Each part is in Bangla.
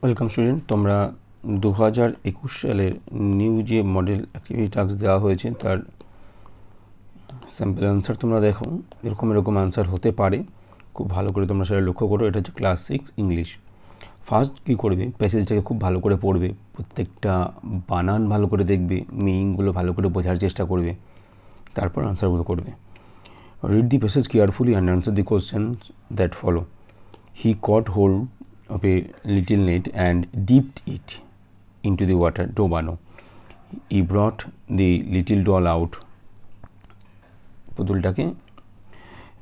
ওয়েলকাম স্টুডেন্ট, তোমরা 2021 সালের নিউ যে মডেল অ্যাক্টিভিটি টাস্ক দেওয়া হয়েছে তার স্যাম্পল আনসার তোমরা দেখো। এরকম আনসার হতে পারে, খুব ভালো করে তোমরা সেটা লক্ষ্য করো। এটা হচ্ছে ক্লাস 6 ইংলিশ। ফার্স্ট কী করবে, প্যাসেজটাকে খুব ভালো করে পড়বে, প্রত্যেকটা বানান ভালো করে দেখবে, মিনিংগুলো ভালো করে বোঝার চেষ্টা করবে, তারপর আনসারগুলো করবে। Read the passage carefully and answer the questions that follow. He caught hold of a little net and dipped it into the water. ডোবানো। He brought the little doll out. পুতুলটাকে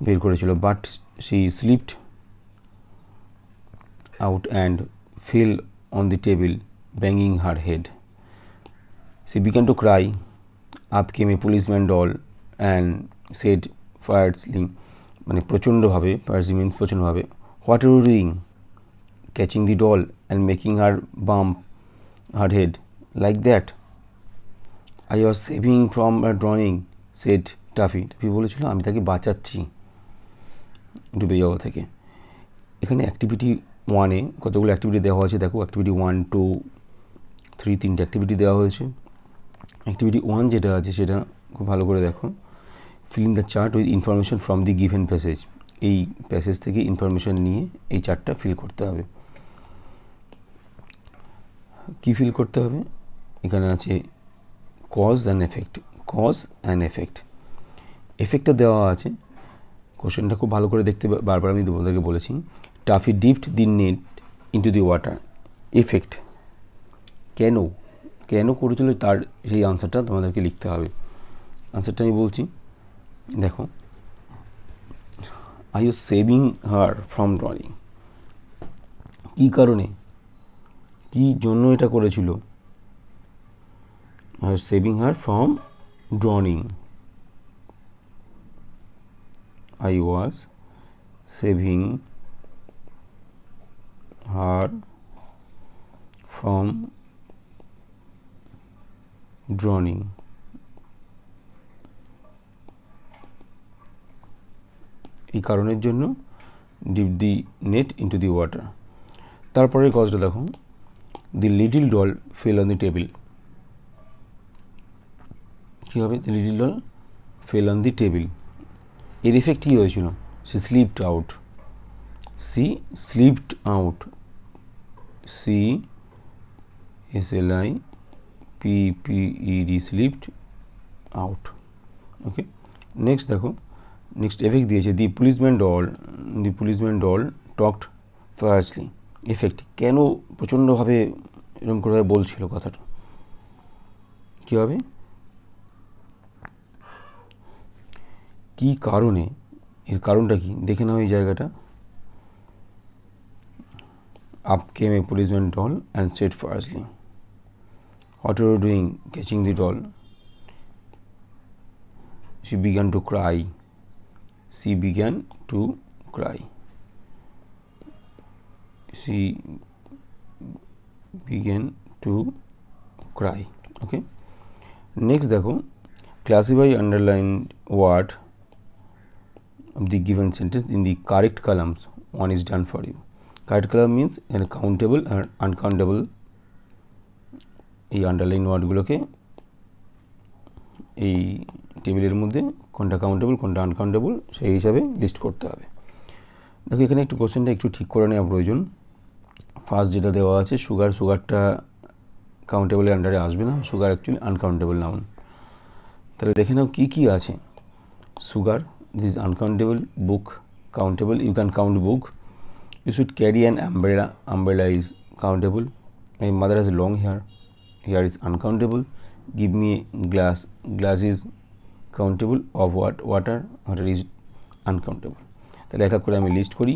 বের করেছিল, but she slipped out and fell on the table, banging her head. She began to cry. Up came a policeman doll and said fiercely, মানে প্রচণ্ডভাবে, fiercely means প্রচণ্ডভাবে, what are you doing? Catching the doll and making her bump her head like that? I was saving from a drowning, said Taffy. Taffy বলেছিল আমি তাকে বাঁচাচ্ছি ডুবে যাওয়া থেকে। এখানে অ্যাক্টিভিটি 1-এ কতগুলো অ্যাক্টিভিটি দেওয়া হয়েছে দেখো। অ্যাক্টিভিটি 1, 2, 3 তিনটে অ্যাক্টিভিটি দেওয়া হয়েছে। অ্যাক্টিভিটি 1 যেটা আছে সেটা খুব ভালো করে দেখো। Filling the chart with information from the given passage. এই প্যাসেজ থেকে ইনফরমেশন নিয়ে এই চার্টটা ফিল করতে হবে। কি ফিল করতে হবে? এখানে আছে cause and effect. Cause and effect, এফেক্টটা দেওয়া আছে। কোশ্চেনটা খুব ভালো করে দেখতে, বারবার আমি তোমাদেরকে বলেছি। Toffee dipped the net into the water. Effect কেন কেন করেছিল তার সেই আনসারটা তোমাদেরকে লিখতে হবে। আনসারটা আমি বলছি, দেখো। I you saving her from drowning. কী কারণে, কী জন্য এটা করেছিল? I was saving her from drowning. I was saving her from drowning. এই কারণের জন্য dip the net into the water. তারপরের কজটা দেখো, the little doll fell on the table. কী হবে? The little doll fell on the table. এর এফেক্ট কী হয়েছিল? She slipped out. She slipped out, she SLI PPED, slipped out. Okay, next দেখো, নেক্সট এফেক্ট দিয়েছে the policeman doll talked fiercely. Effect কেন প্রচণ্ডভাবে এরকম করে বলছিল কথাটা, কী হবে? কী কারণে, এর কারণটা কি দেখে নাও এই জায়গাটা। Up came a policeman doll and said fiercely, what are you doing catching the doll. She began to cry. She began to cry. She began to cry. Okay. Next দেখো, classify underlined word of the given sentence in the correct columns. One is done for you. Correct column means countable and uncountable. এই আন্ডারলাইন ওয়ার্ডগুলোকে এই টেবিলের মধ্যে কোনটা কাউন্টেবল কোনটা আনকাউন্টেবল সেই হিসাবে লিস্ট করতে হবে। দেখো এখানে একটু কোশ্চেনটা একটু ঠিক করে নেওয়া প্রয়োজন। ফার্স্ট যেটা দেওয়া আছে সুগার, সুগারটা কাউন্টেবলের আন্ডারে আসবে না, সুগার অ্যাকচুয়ালি আনকাউন্টেবল নাউন। তাহলে দেখে নাও কী কী আছে। Sugar, this is uncountable. Book, countable, you can count book. You should carry an umbrella, umbrella is countable. My mother has long hair, hair is uncountable. Give me a glass, glass is countable. Of what? Water, water is uncountable. তাহলে এক এক করে আমি লিস্ট করি।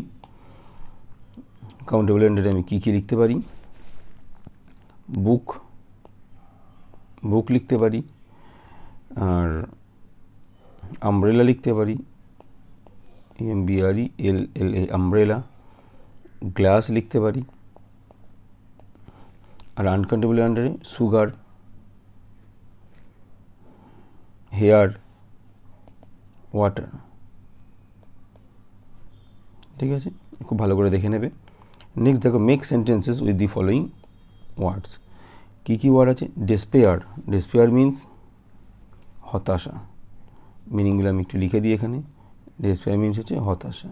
কাউন্টেবল আন্ডারে আমি কী কী লিখতে পারি? বুক, বুক লিখতে পারি। আর আমব্রেলা লিখতে পারি, AMBRELLA, আমব্রেলা। গ্লাস লিখতে পারি। আর আনকাউন্টেবল আন্ডারে সুগার, হেয়ার, ওয়াটার। ঠিক আছে, খুব ভালো করে দেখে নেবে। নেক্সট দেখো make sentences with the following words. কী কী ওয়ার্ড আছে? ডেসপেয়ার, ডেসপেয়ার মিন্স হতাশা, মিনিংগুলো আমি একটু লিখে দিই এখানে। ডেসপেয়ার মিন্স হচ্ছে হতাশা।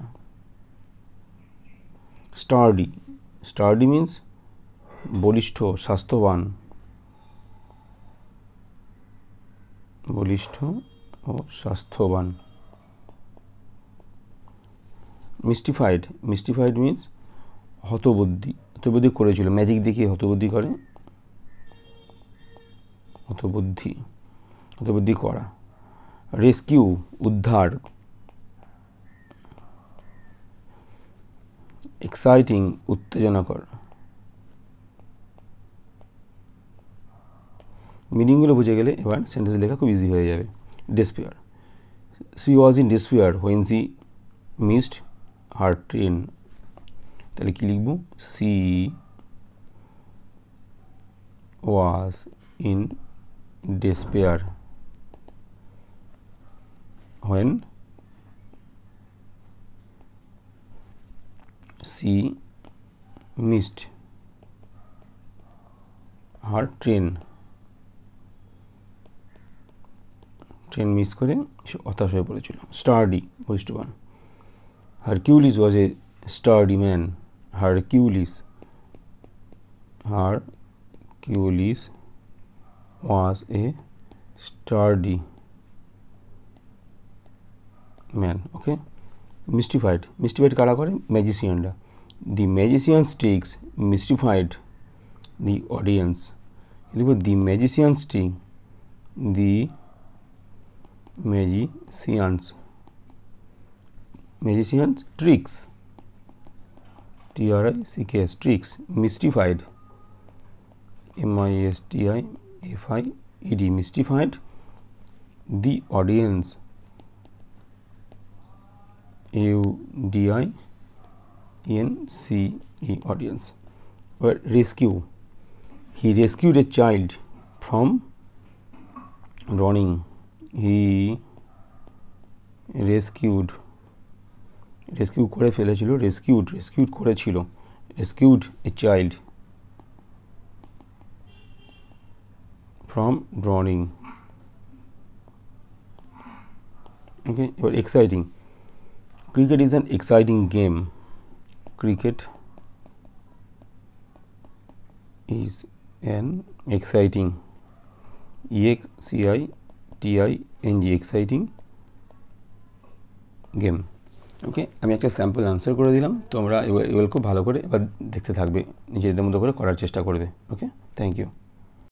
স্টার্ডি, স্টার্ডি মিন্স বলিষ্ঠ, স্বাস্থ্যবান, বলিষ্ঠ ও স্বাস্থ্যবান। মিস্টিফাইড, মিস্টিফাইড মিন্স হতবুদ্ধি, হতবুদ্ধি করেছিল, ম্যাজিক দেখিয়ে হতবুদ্ধি করে, হতবুদ্ধি, হতবুদ্ধি করা। রেস্কিউ, উদ্ধার। এক্সাইটিং, উত্তেজনাকর। মিনিংগুলো বুঝে গেলে এবার সেন্টেন্স লেখা খুব ইজি হয়ে যাবে। Despair, she was in despair when she missed her train. তাহলে কী লিখব? She was in despair when she missed her train. Train miss করে সে হতাশ হয়ে পড়েছিল। স্টার্ডি, বলিষ্ঠবান। Hercules was a sturdy man. Hercules, Hercules was a sturdy man. Okay. Mystified, mystified কারা করে? ম্যাজিশিয়ানরা। The magicians tricks mystified the audience. লিখব the magicians trick, the magicians, magicians tricks, TRICKS, tricks, mystified, MISTIFIED, mystified the audience, AUDIENCE, audience. Or rescue, he rescued a child from drowning. He rescued, rescue করে ফেলেছিল, রেস্কিউড করেছিল, rescued a child from drowning. Okay. এবার exciting, cricket is an exciting game. Cricket is an exciting, EXCITING, exciting game. Okay, আমি একটা স্যাম্পল আনসার করে দিলাম, তোমরা এবার খুব ভালো করে এবার দেখতে থাকবে, নিজেদের মতো করে করার চেষ্টা করবে। ওকে, থ্যাংক ইউ।